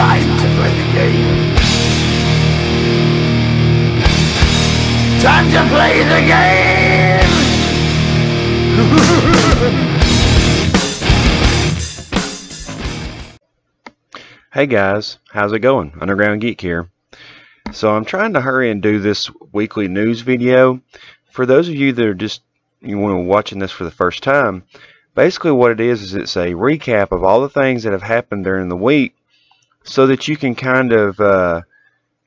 Time to play the game. Time to play the game. Hey guys, how's it going? Underground Geek here. So I'm trying to hurry and do this weekly news video. For those of you that are just watching this for the first time, basically what it is it's a recap of all the things that have happened during the week, so that you can kind of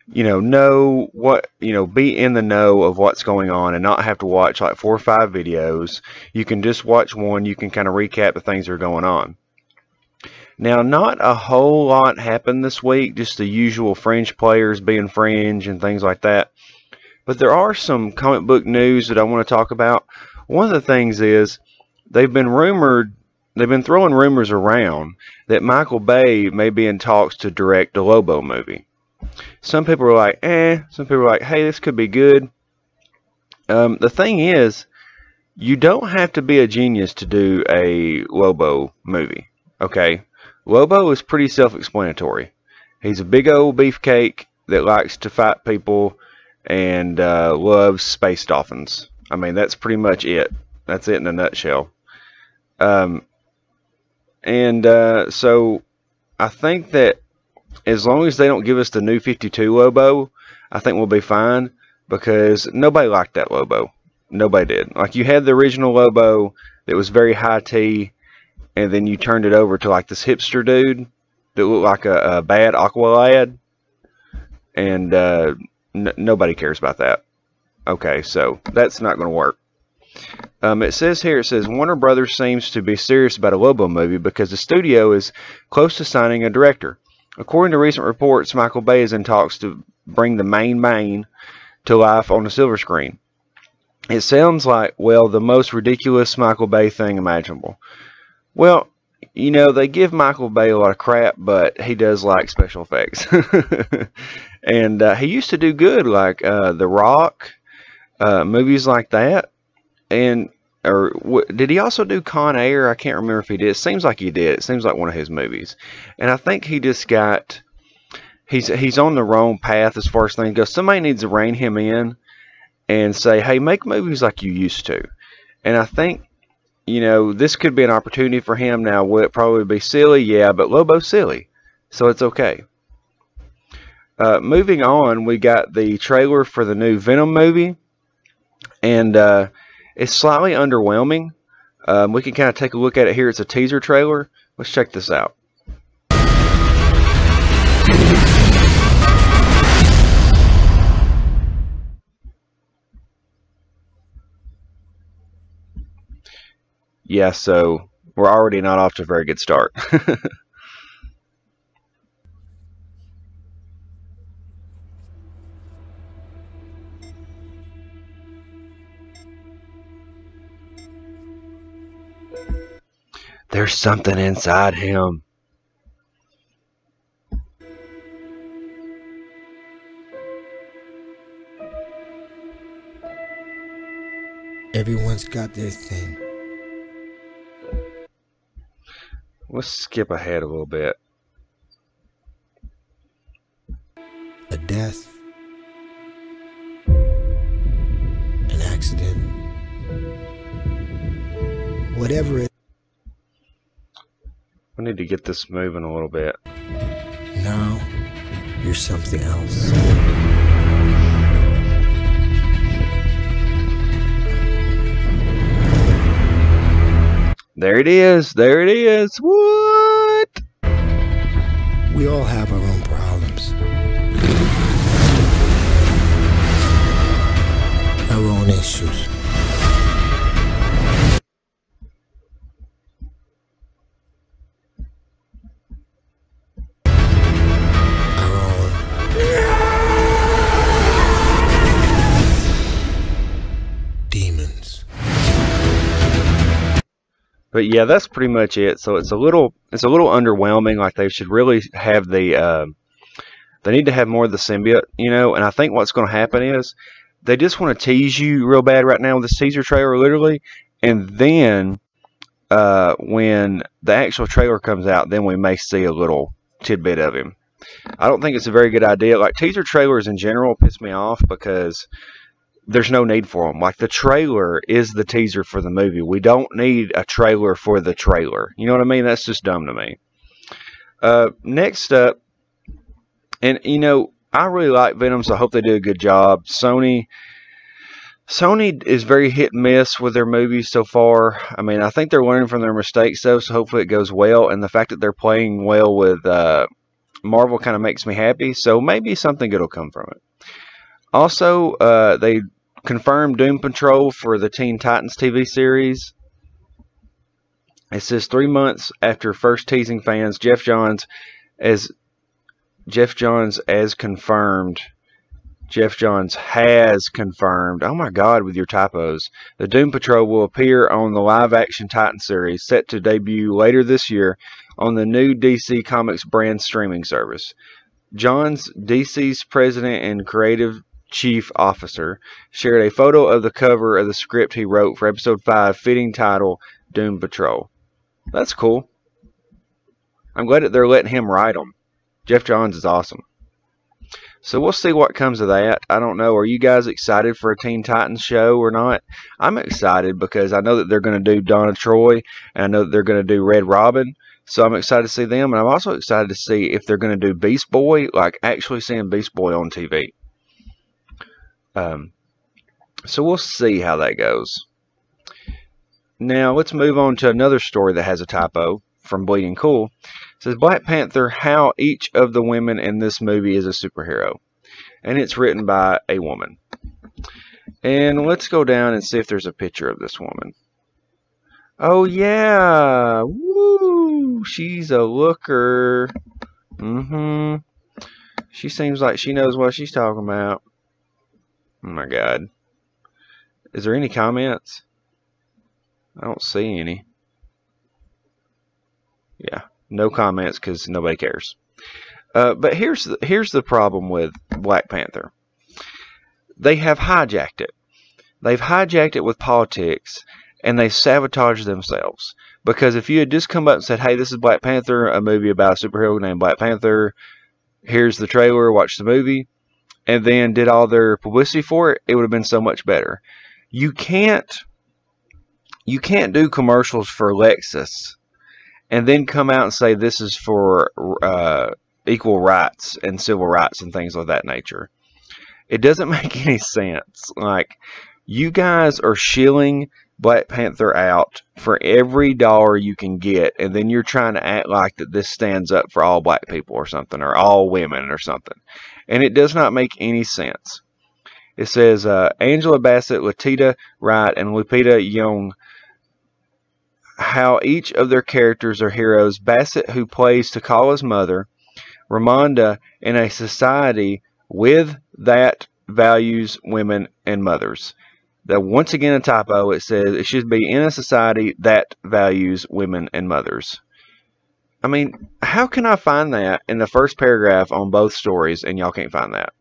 know what, be in the know of what's going on and not have to watch like 4 or 5 videos. You can just watch one. You can kind of recap the things that are going on. Now, not a whole lot happened this week, just the usual Fringe players being Fringe and things like that. But there are some comic book news that I want to talk about. One of the things is they've been throwing rumors around that Michael Bay may be in talks to direct a Lobo movie. Some people are like, some people are like, hey, this could be good. The thing is, you don't have to be a genius to do a Lobo movie, okay? Lobo is pretty self-explanatory. He's a big old beefcake that likes to fight people and loves space dolphins. I mean, that's pretty much it. That's it in a nutshell. So I think that as long as they don't give us the new 52 Lobo, I think we'll be fine, because nobody liked that Lobo. Nobody did. Like, you had the original Lobo that was very high tea, and then you turned it over to like this hipster dude that looked like a bad Aqua lad, and nobody cares about that. Okay, so that's not going to work. It says Warner Brothers seems to be serious about a Lobo movie because the studio is close to signing a director. According to recent reports, Michael Bay is in talks to bring the main to life on the silver screen. It sounds like, well, the most ridiculous Michael Bay thing imaginable. Well, they give Michael Bay a lot of crap, but he does like special effects. And he used to do good, like The Rock, movies like that. And did he also do Con Air? I can't remember if he did. It seems like he did. It seems like one of his movies. And I think he just he's on the wrong path as far as things go. Somebody needs to rein him in and say, hey, make movies like you used to. And I think, this could be an opportunity for him. Now, will it probably be silly? Yeah, but Lobo's silly, so it's okay. Moving on, we got the trailer for the new Venom movie, and it's slightly underwhelming. We can kind of take a look at it here. It's a teaser trailer. Let's check this out. Yeah, so we're already not off to a very good start. There's something inside him. Everyone's got their thing. Let's skip ahead a little bit. A death. An accident. Whatever it. We need to get this moving a little bit. Now, you're something else. There it is. There it is. What? We all have our own problems. Our own issues. Our own. Demons. But yeah, that's pretty much it. So it's a little underwhelming. Like, they should really have they need to have more of the symbiote, and I think what's going to happen is they just want to tease you real bad right now with this teaser trailer, literally, and then when the actual trailer comes out, then we may see a little tidbit of him. I don't think it's a very good idea. Like, teaser trailers in general piss me off because there's no need for them. Like, the trailer is the teaser for the movie. We don't need a trailer for the trailer. You know what I mean? That's just dumb to me. Next up, and you know, I really like Venom, so I hope they do a good job. Sony is very hit and miss with their movies so far. I mean, I think they're learning from their mistakes, though, so hopefully it goes well. And the fact that they're playing well with Marvel kind of makes me happy, so maybe something good will come from it. Also, they confirmed Doom Patrol for the Teen Titans TV series. It says 3 months after first teasing fans, Jeff Johns as confirmed. Jeff Johns has confirmed. Oh my God, with your typos. The Doom Patrol will appear on the live-action Titan series set to debut later this year on the new DC Comics brand streaming service. Johns, DC's president and creative chief officer, shared a photo of the cover of the script he wrote for episode 5, fitting title Doom Patrol. That's cool. I'm glad that they're letting him write them. Jeff Johns is awesome. So we'll see what comes of that. I don't know. Are you guys excited for a Teen Titans show or not? I'm excited because I know that they're going to do Donna Troy, and I know that they're going to do Red Robin. So I'm excited to see them, and I'm also excited to see if they're going to do Beast Boy, like actually seeing Beast Boy on TV. So we'll see how that goes. Now, let's move on to another story that has a typo from Bleeding Cool. It says, Black Panther, how each of the women in this movie is a superhero. And it's written by a woman. And let's go down and see if there's a picture of this woman. Oh, yeah. Woo! She's a looker. She seems like she knows what she's talking about. Oh, my God. Is there any comments? I don't see any. Yeah, no comments because nobody cares. But here's the problem with Black Panther. They have hijacked it. They've hijacked it with politics, and they sabotaged themselves. Because if you had just come up and said, hey, this is Black Panther, a movie about a superhero named Black Panther, here's the trailer, watch the movie, and then did all their publicity for it, it would have been so much better. You can't do commercials for Lexus and then come out and say this is for equal rights and civil rights and things of that nature. It doesn't make any sense. Like, you guys are shilling Black Panther out for every dollar you can get, and then you're trying to act like that this stands up for all black people or something, or all women or something. And it does not make any sense. It says Angela Bassett, Letitia Wright, and Lupita Nyong'o, how each of their characters are heroes. Bassett, who plays T'Challa's mother, Ramonda, in a society with that values women and mothers. That, once again, a typo. It says it should be in a society that values women and mothers. I mean, how can I find that in the first paragraph on both stories and y'all can't find that?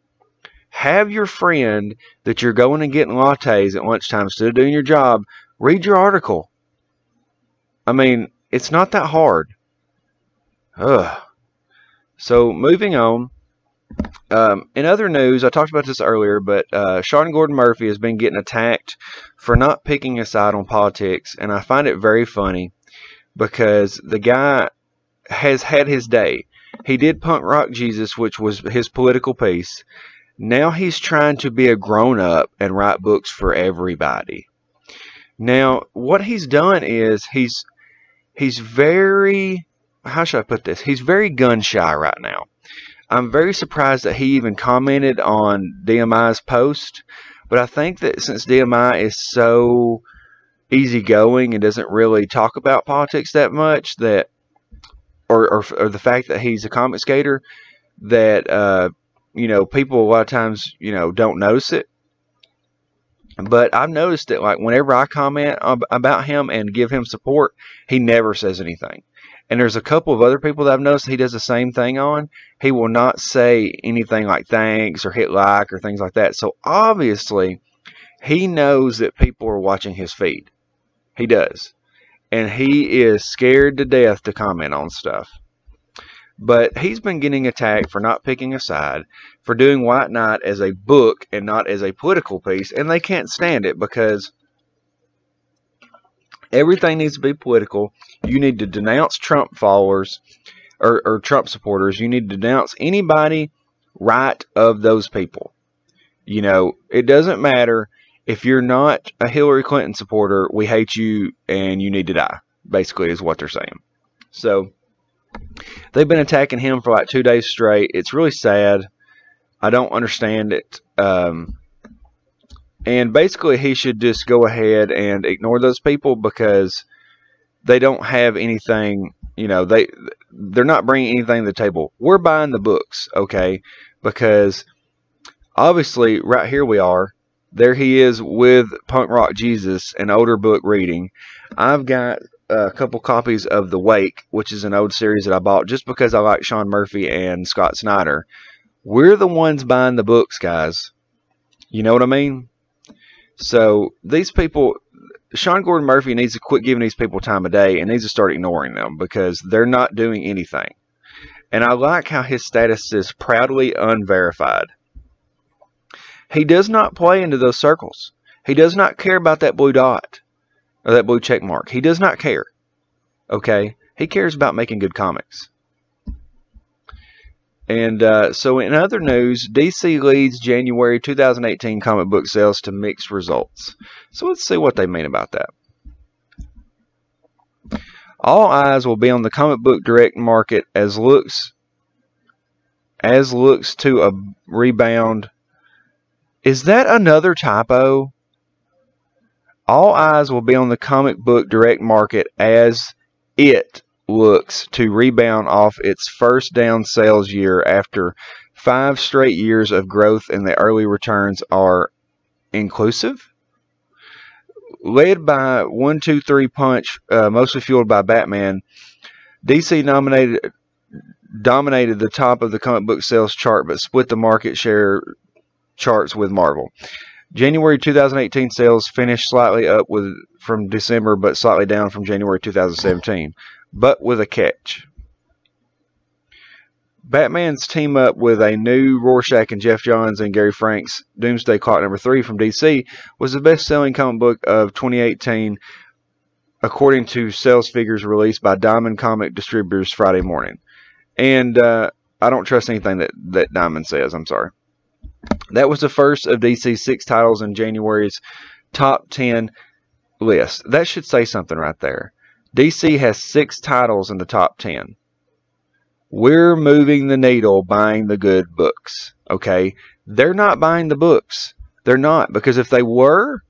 Have your friend that you're going and getting lattes at lunchtime instead of doing your job, read your article. I mean, it's not that hard. Ugh. So, moving on. In other news, I talked about this earlier, but Sean Gordon Murphy has been getting attacked for not picking a side on politics, and I find it very funny because the guy has had his day. He did Punk Rock Jesus, which was his political piece. Now he's trying to be a grown-up and write books for everybody. Now, what he's done is he's very, how should I put this? He's very gun-shy right now. I'm very surprised that he even commented on DMI's post, but I think that since DMI is so easygoing and doesn't really talk about politics that much, that or the fact that he's a comic skater, that you know, people a lot of times, you know, don't notice it. But I've noticed that, like, whenever I comment about him and give him support, he never says anything. And there's a couple of other people that I've noticed he does the same thing on. He will not say anything like thanks or hit like or things like that. So obviously, he knows that people are watching his feed. He does. And he is scared to death to comment on stuff. But he's been getting attacked for not picking a side, for doing White Knight as a book and not as a political piece, and they can't stand it because everything needs to be political. You need to denounce Trump followers or Trump supporters. You need to denounce anybody right of those people. You know, it doesn't matter if you're not a Hillary Clinton supporter, we hate you and you need to die, basically is what they're saying. So they've been attacking him for like 2 days straight. It's really sad. I don't understand it. And basically he should just go ahead and ignore those people because they don't have anything, you know, they're not bringing anything to the table. We're buying the books, okay? Because obviously right here we are. There he is with Punk Rock Jesus, an older book reading. I've got a couple copies of The Wake, which is an old series that I bought just because I like Sean Murphy and Scott Snyder. We're the ones buying the books, guys. You know what I mean? So these people, Sean Gordon Murphy needs to quit giving these people time of day and needs to start ignoring them because they're not doing anything. And I like how his status is proudly unverified. He does not play into those circles. He does not care about that blue dot or that blue check mark. He does not care. Okay? He cares about making good comics. And so in other news, DC leads January 2018 comic book sales to mixed results. So let's see what they mean about that. All eyes will be on the comic book direct market as looks to a rebound. Is that another typo? All eyes will be on the comic book direct market as it looks to rebound off its first down sales year after 5 straight years of growth, and the early returns are inclusive. Led by 1-2-3 Punch, mostly fueled by Batman, DC dominated the top of the comic book sales chart, but split the market share charts with Marvel. January 2018 sales finished slightly up from December, but slightly down from January 2017. But with a catch. Batman's team up with a new Rorschach and Jeff Johns and Gary Frank's Doomsday Clock #3 from DC was the best-selling comic book of 2018, according to sales figures released by Diamond Comic Distributors Friday morning. And I don't trust anything that Diamond says. I'm sorry. That was the first of DC's 6 titles in January's top 10 list. That should say something right there. DC has 6 titles in the top 10. We're moving the needle buying the good books. Okay? They're not buying the books. They're not. Because if they were,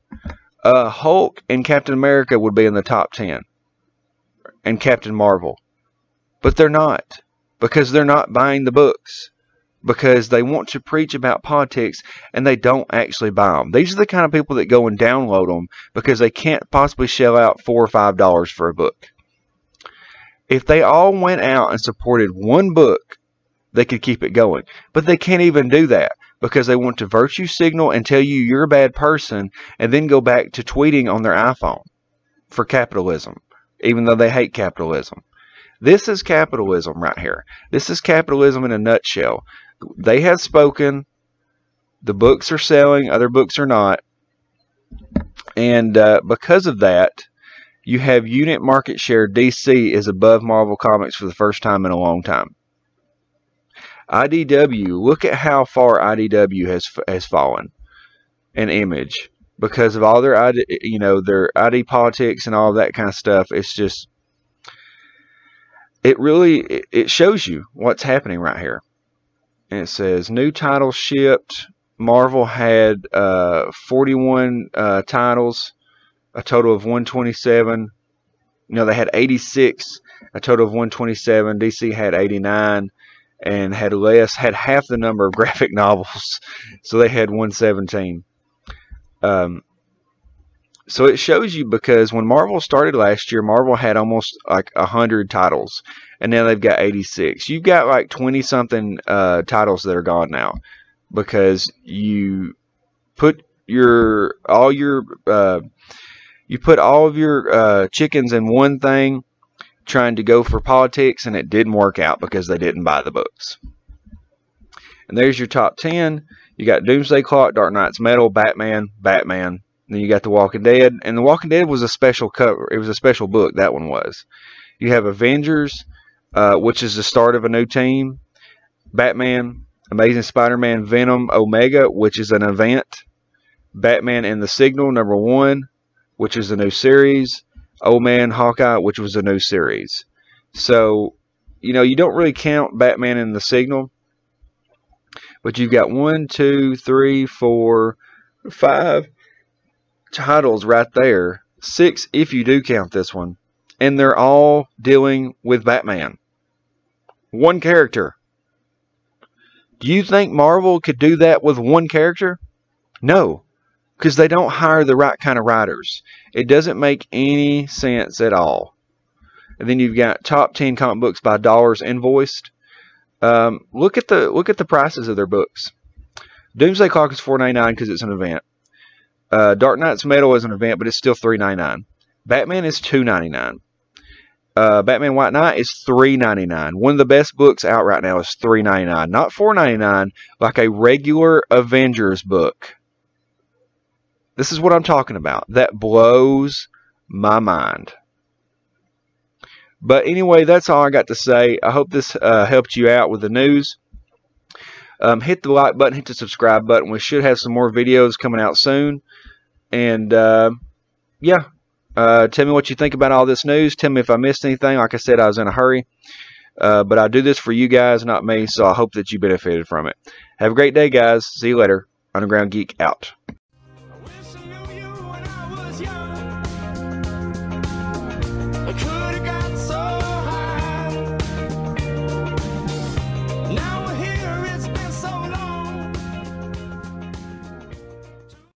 Hulk and Captain America would be in the top 10. And Captain Marvel. But they're not. Because they're not buying the books. Because they want to preach about politics and they don't actually buy them. These are the kind of people that go and download them because they can't possibly shell out $4 or $5 for a book. If they all went out and supported one book, they could keep it going. But they can't even do that because they want to virtue signal and tell you you're a bad person and then go back to tweeting on their iPhone for capitalism, even though they hate capitalism. This is capitalism right here. This is capitalism in a nutshell. They have spoken. The books are selling. Other books are not. And because of that, you have unit market share. DC is above Marvel Comics for the first time in a long time. IDW, look at how far IDW has fallen in Image because of all their their ID politics and all that kind of stuff. It's just, it shows you what's happening right here. And it says new titles shipped. Marvel had 41 titles, a total of 127. They had 86, a total of 127. DC had 89 and had half the number of graphic novels, so they had 117. So it shows you, because when Marvel started last year, Marvel had almost like 100 titles, and now they've got 86. You've got like 20-something titles that are gone now, because you put all of your chickens in one thing, trying to go for politics, and it didn't work out because they didn't buy the books. And there's your top 10. You got Doomsday Clock, Dark Knight's Metal, Batman. Then you got The Walking Dead, and The Walking Dead was a special cover. It was a special book. That one was. You have Avengers, which is the start of a new team. Batman, Amazing Spider-Man, Venom, Omega, which is an event. Batman and the Signal, #1, which is a new series. Old Man Hawkeye, which was a new series. So, you know, you don't really count Batman and the Signal, but you've got 1, 2, 3, 4, 5 titles right there. 6 if you do count this one. And they're all dealing with Batman. One character. Do you think Marvel could do that with one character? No. Because they don't hire the right kind of writers. It doesn't make any sense at all. And then you've got top 10 comic books by dollars invoiced. Look at the prices of their books. Doomsday Clock is $4.99 because it's an event. Dark Knight's Metal is an event, but it's still $3.99. Batman is $2.99. Batman White Knight is $3.99. One of the best books out right now is $3.99, not $4.99 like a regular Avengers book. This is what I'm talking about. That blows my mind. But anyway, that's all I got to say. I hope this helped you out with the news. Hit the like button, hit the subscribe button. We should have some more videos coming out soon. And yeah, tell me what you think about all this news. Tell me if I missed anything. Like I said, I was in a hurry. But I do this for you guys, not me. So I hope that you benefited from it. Have a great day, guys. See you later. Underground Geek out.